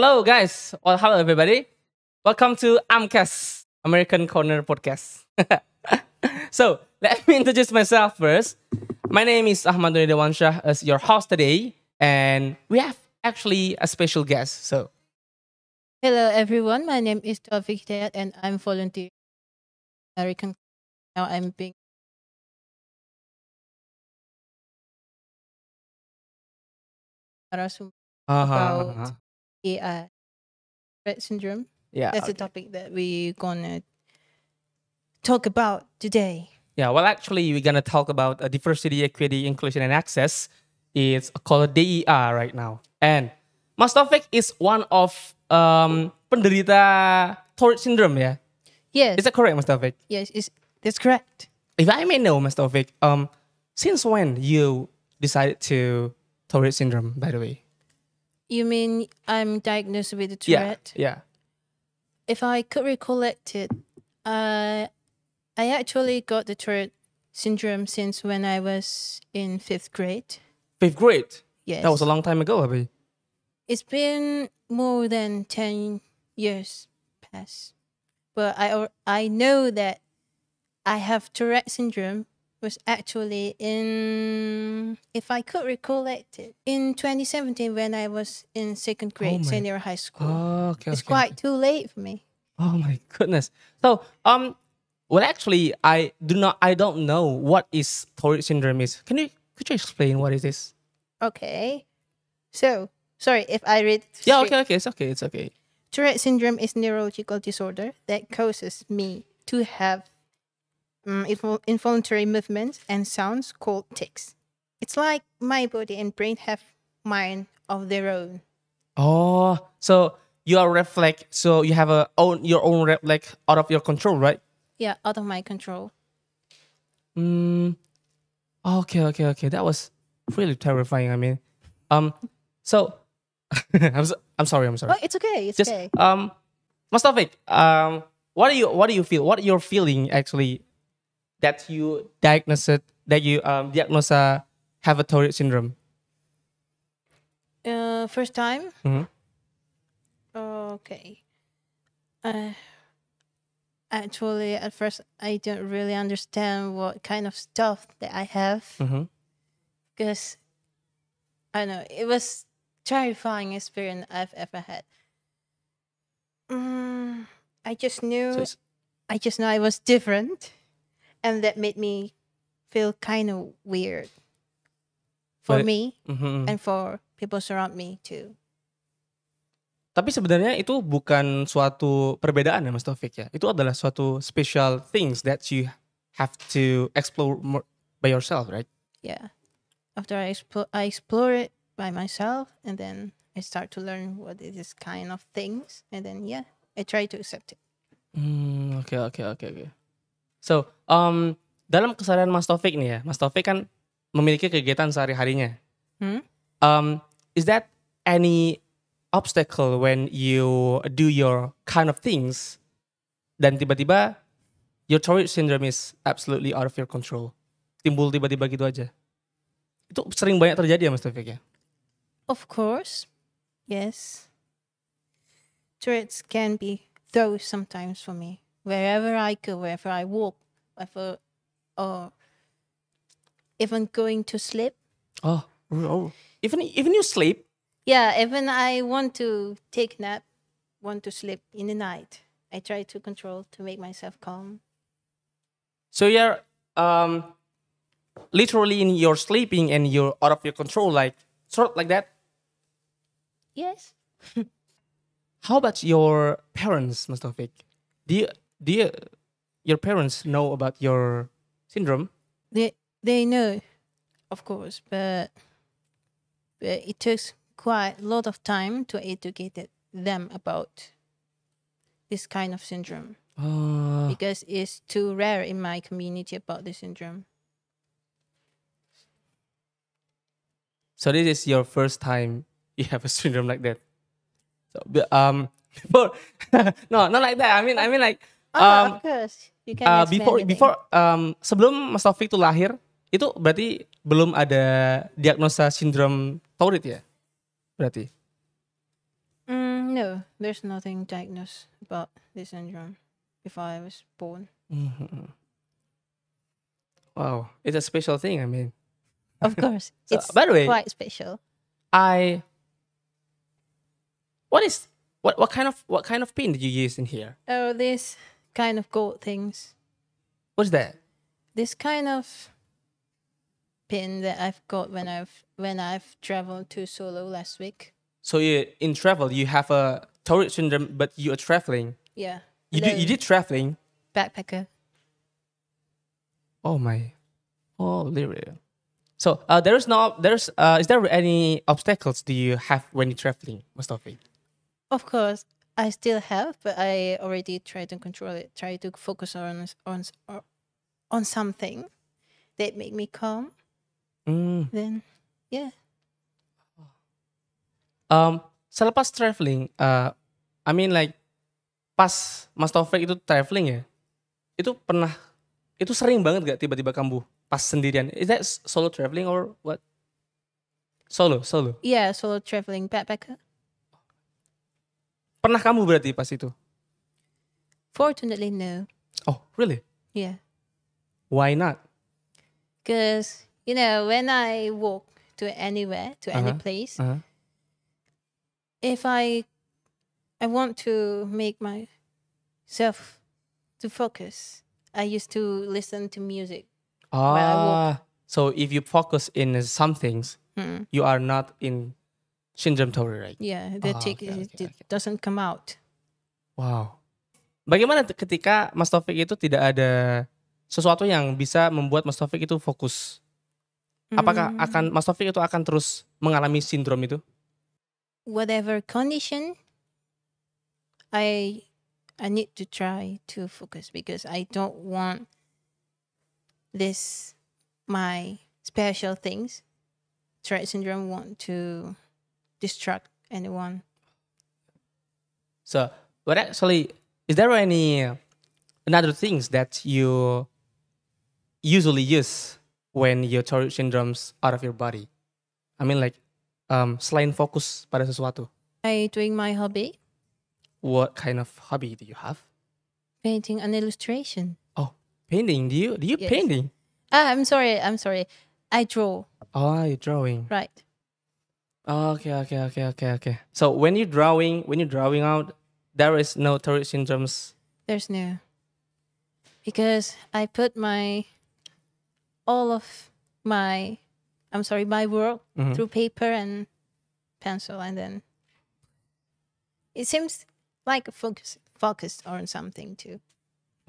hello guys. Well, hello everybody. Welcome to Amcast, American Corner Podcast. So, let me introduce myself first. My name is Ahmad Doni Dewansyah as your host today. And we have actually a special guest. So, Hello everyone, my name is Taufik Hidayat and I'm volunteer American. Now I'm being narasum about AI Rett syndrome. yeah. That's the topic that we're gonna talk about today. Yeah, well, actually, we're gonna talk about diversity, equity, inclusion, and access. It's called DER right now, and Mas Taufik is one of penderita Tourette syndrome. Yeah, Yes, is that correct, Mas Taufik? yes, that's correct. If I may know, Mas Taufik, since when you decided to Tourette syndrome? By the way, You mean I'm diagnosed with yeah, Tourette? yeah. If I could recollect it, I actually got the Tourette syndrome since when I was in 5th grade. Fifth grade. Yes. That was a long time ago, Abi. It's been more than 10 years past. But I know that I have Tourette syndrome was actually in, if I could recollect it, in 2017 when I was in 2nd grade, my- senior high school. Oh, okay. It's okay, quite too late for me. Oh my goodness. So, well, actually, I don't know what is Tourette syndrome is. Could you explain what it is? Okay. So, sorry if I read. Yeah, straight. okay, it's okay. Tourette syndrome is neurological disorder that causes me to have involuntary movements and sounds called tics. It's like my body and brain have mind of their own. Oh, so you are reflex. So you have your own reflex out of your control, right? Yeah, out of my control. Okay. That was really terrifying. I mean, so I'm sorry. Oh, it's okay. It's Just okay. Mas Taufik, what do you feel? What you're feeling actually that you diagnose have a Tourette syndrome? First time. Mhm. Okay. Actually, at first, I don't really understand what kind of stuff that I have Mm-hmm. because I don't know it was terrifying experience I've ever had. I just knew So it's, I was different, and that made me feel kind of weird for But- me mhm. and for people surround me too. Tapi sebenarnya itu bukan suatu perbedaan ya Mas Taufik ya. Itu adalah suatu special things that you have to explore more by yourself, right? Yeah. After I explore it by myself, and then I start to learn what it is kind of things, and then yeah, I try to accept it. Oke. So, dalam keseharian Mas Taufik nih ya, Mas Taufik kan memiliki kegiatan sehari-harinya. Hmm? Is that any obstacle when you do your kind of things dan tiba-tiba your Tourette syndrome is absolutely out of your control? Timbul tiba-tiba gitu aja. Itu sering banyak terjadi ya Mas Taufik ya? Of course, yes. Tourette's can be those sometimes for me. Wherever I go, wherever I walk, wherever, or even going to sleep. Oh. Even you sleep? Yeah, even I want to take nap, want to sleep in the night. I try to control to make myself calm. So you're literally in your sleeping and you're out of your control, like sort of like that. Yes. How about your parents, Mas Taufik? Do you your parents know about your syndrome? They know, of course, but it takes quite a lot of time to educate them about this kind of syndrome because it's too rare in my community about this syndrome. So this is your first time you have a syndrome like that. So before no, not like that. I mean like Of course, you can explain before sebelum Mas Taufik itu lahir, itu berarti belum ada diagnosa sindrom Tourette ya? Berarti. No, there's nothing diagnosed about this syndrome before I was born. Mhm. Wow, it's a special thing. I mean, Of course, so it's by the way, quite special. I what is what kind of pin did you use in here? Oh, this kind of gold things. What's that? This kind of pin that I've got when I've traveled to Solo last week. So you in travel, you have a Tourette syndrome, but you are traveling. Yeah. You alone, did traveling. backpacker. Oh my, oh really? So is there any obstacles do you have when you're traveling, Mustafi? Of course, I still have, but I already try to control it. Try to focus on something that make me calm. Mm. Then, yeah. Selepas traveling, I mean like pas Mas Taufik itu traveling ya, itu sering banget gak tiba-tiba kambuh pas sendirian? Is that solo traveling or what? Solo. Yeah, solo traveling backpacker. Pernah kambuh berarti pas itu? Fortunately, no. Oh, really? Yeah. Why not? Because, when I walk to anywhere, to any Uh-huh. place, Uh-huh. if I want to make myself to focus, I used to listen to music. While I walk. So if you focus in some things, Mm. you are not in syndrome Tourette, right? Yeah, the Oh, tick okay. doesn't come out. Wow. Bagaimana ketika Mas Taufik itu tidak ada sesuatu yang bisa membuat Mas Taufik itu fokus? Apakah Mas Taufik itu akan terus mengalami sindrom itu? Whatever condition, I need to try to focus because I don't want my special things, Tourette syndrome, want to distract anyone. So, but actually, is there any another things that you usually use when your Tourette syndrome's out of your body? I mean like, selain fokus pada sesuatu, I doing my hobby, what kind of hobby do you have? painting an illustration. Oh, painting. Do you Yes. painting? I'm sorry. I draw. Oh, you're drawing. Right. Okay. So when you're drawing out, there is no Tourette syndromes. There's no. Because I put my work Mhm. through paper and pencil, and then it seems like focused on something too.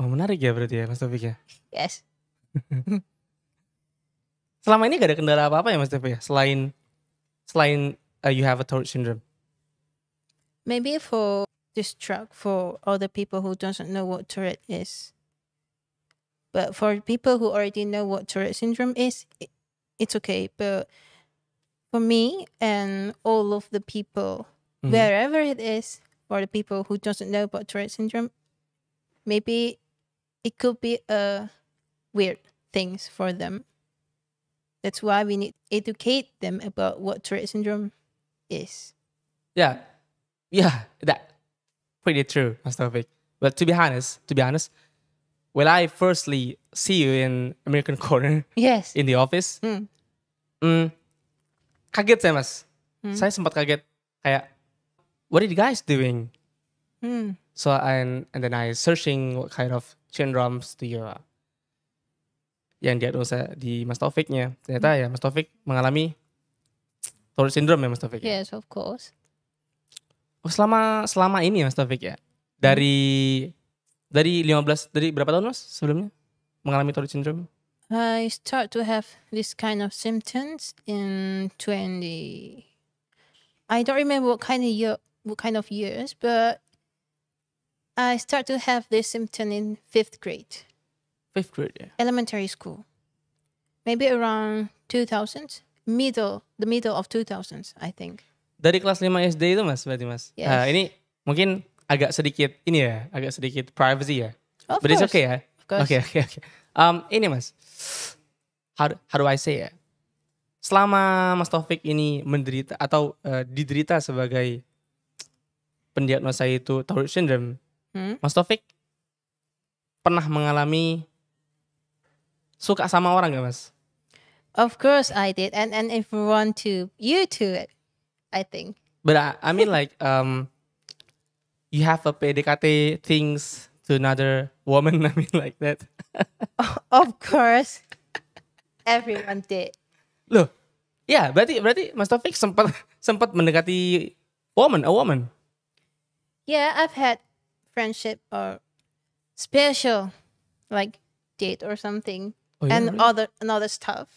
Oh, menarik ya berarti ya Mas Taufik ya. Yes. Selama ini gak ada kendala apa-apa ya Mas Taufik ya? Selain you have a Tourette syndrome. Maybe for distract for other people who doesn't know what Tourette is. But for people who already know what Tourette syndrome is, it's okay. But for me and all of the people, Mhm. wherever it is, for the people who doesn't know about Tourette syndrome, maybe it could be a weird things for them. That's why we need to educate them about what Tourette syndrome is. Yeah, that pretty true, Mas Taufik. But to be honest, when I firstly see you in American Corner Yes. in the office, kaget saya Mas. Saya sempat kaget kayak, what are you guys doing? So and then I searching what kind of syndromes do you yang diagnosa di Mas Taufiknya. Ternyata ya Mas Taufik mengalami Tourette syndrome ya Mas Taufik. Ya? Yes, of course. Oh, selama ini Mas Taufik ya. Dari berapa tahun Mas sebelumnya mengalami Tourette syndrome? I start to have this kind of symptoms in I don't remember what kind of years, but I start to have this symptom in 5th grade, 5th grade ya. elementary school. Maybe around 2000s, the middle of 2000s, I think. Dari kelas 5 SD itu Mas berarti Mas. Yes. Ini mungkin agak sedikit privacy ya. Of But it's course. okay ya. Of course. Okay. Ini Mas, how do I say ya? Selama Mas Taufik ini menderita atau diderita sebagai pendiagnosa itu Tourette syndrome, Hmm? Mas Taufik pernah mengalami suka sama orang gak Mas? Of course I did, and if you want to, you too, I think. But I mean like you have a PDKT things to another woman, I mean like that. Of course, everyone did. Loh, ya berarti Mas Taufik sempat mendekati a woman. Yeah, I've had friendship or special, like date or something, Oh, yeah, and really? another stuff.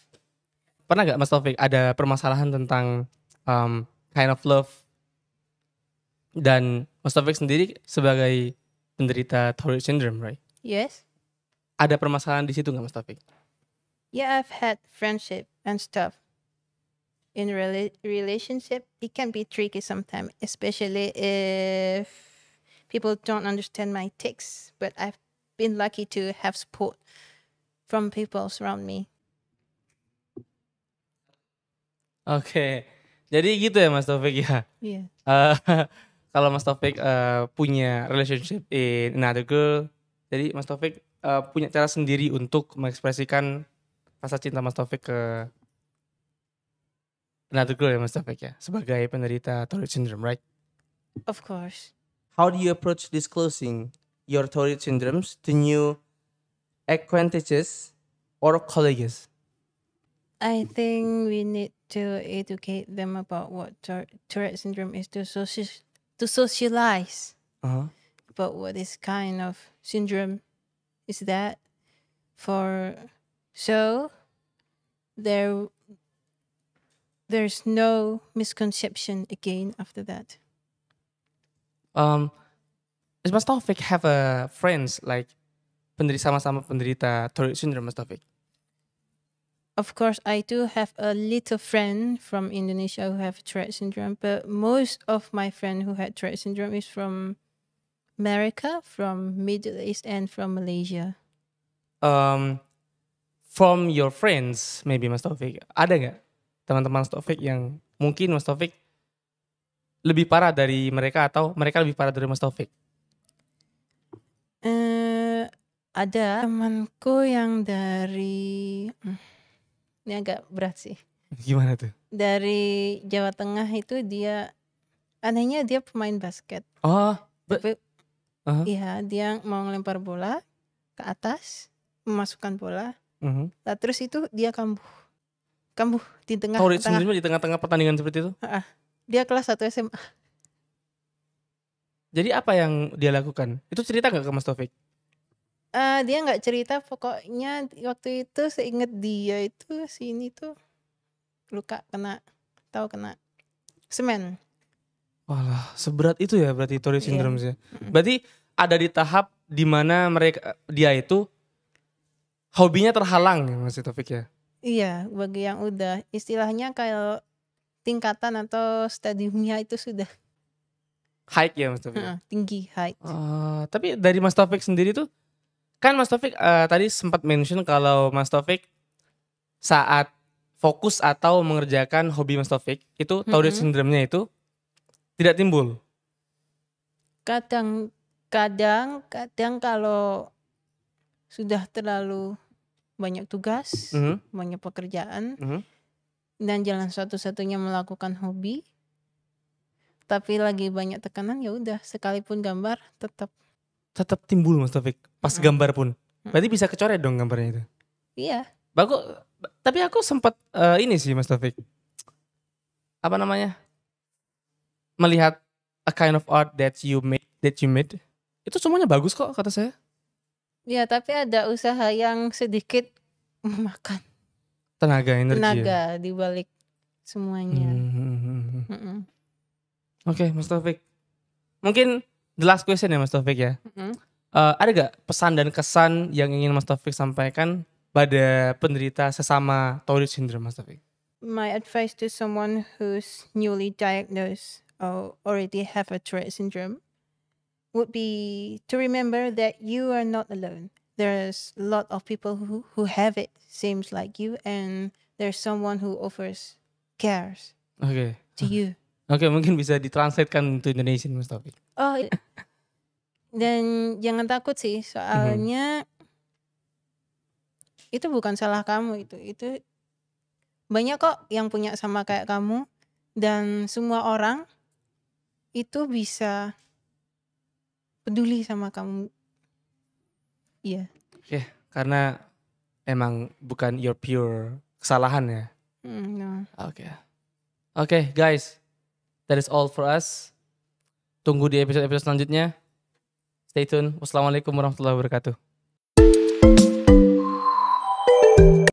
Pernah gak Mas Taufik ada permasalahan tentang kind of love, dan Mas Taufik sendiri sebagai penderita Tourette syndrome, right? Yes. Ada permasalahan di situ nggak Mas Taufik? Yeah, I've had friendship and stuff. In relationship, it can be tricky sometimes, especially if people don't understand my tics. But I've been lucky to have support from people around me. Oke, jadi gitu ya Mas Taufik ya. Yeah. Eh, Kalau Mas Taufik punya relationship in another girl, jadi Mas Taufik punya cara sendiri untuk mengekspresikan rasa cinta Mas Taufik ke another girl ya Mas Taufik ya, sebagai penderita Tourette syndrome, right? Of course. How do you approach disclosing your Tourette syndromes to new acquaintances or colleagues? I think we need to educate them about what Tourette syndrome is to socialize Uh-huh. about what this kind of syndrome is that so there's no misconception again after that. Does Mas Taufik have a friends like sama-sama penderita Tourette syndrome, Mas Taufik? Of course, I do have a little friend from Indonesia who have Tourette syndrome, but most of my friend who had Tourette syndrome is from America, from Middle East, and from Malaysia. From your friends, maybe Mas Taufik, ada nggak teman-teman Mas Taufik yang mungkin Mas Taufik lebih parah dari mereka atau mereka lebih parah dari Mas Taufik? Ada temanku yang dari ini agak berat sih. Gimana tuh? Dari Jawa Tengah itu dia anehnya dia pemain basket. Oh, Tapi Uh-huh. iya dia mau ngelempar bola ke atas, memasukkan bola. Nah, terus itu dia kambuh di tengah. Tourette syndrome di tengah-tengah pertandingan seperti itu? Dia kelas 1 SMA. Jadi apa yang dia lakukan? Itu cerita nggak ke Mas Taufik? Dia nggak cerita, pokoknya waktu itu seinget dia itu sini tuh luka kena semen. Walah, seberat itu ya berarti Tourette Iya. syndrome sih. Berarti ada di tahap di mana dia itu hobinya terhalang ya Mas Taufik ya? Iya, bagi yang udah istilahnya kayak tingkatan atau stadiumnya itu sudah High ya Mas Taufik? tinggi, height. Tapi dari Mas Taufik sendiri tuh, kan Mas Taufik tadi sempat mention kalau Mas Taufik saat fokus atau mengerjakan hobi Mas Taufik itu Tourette syndrome-nya itu tidak timbul. Kadang kalau sudah terlalu banyak tugas, banyak pekerjaan, dan jalan satu-satunya melakukan hobi, tapi lagi banyak tekanan, ya udah sekalipun gambar tetap timbul Mas Taufik pas gambar pun. Berarti bisa kecoret dong gambarnya itu. Iya. Tapi aku sempat ini sih Mas Taufik, apa namanya, melihat a kind of art that you made itu semuanya bagus kok kata saya. Ya, tapi ada usaha yang sedikit memakan Tenaga, energi. tenaga di balik semuanya. Oke, Mas Taufik. Mungkin the last question ya Mas Taufik ya. Ada gak pesan dan kesan yang ingin Mas Taufik sampaikan pada penderita sesama Tourette syndrome, Mas Taufik? My advice to someone who's newly diagnosed or already have a Tourette syndrome would be to remember that you are not alone. There's a lot of people who have it, seems like you, and there's someone who offers cares Oke. to you. Oke, mungkin bisa ditranslatekan untuk Indonesian Mas Taufik. Oh, dan jangan takut sih, soalnya itu bukan salah kamu itu banyak kok yang punya sama kayak kamu dan semua orang itu bisa peduli sama kamu. Iya. Karena emang bukan your pure kesalahan ya. No. Oke, guys. That is all for us. Tunggu di episode-episode selanjutnya. Stay tune. Wassalamualaikum warahmatullahi wabarakatuh.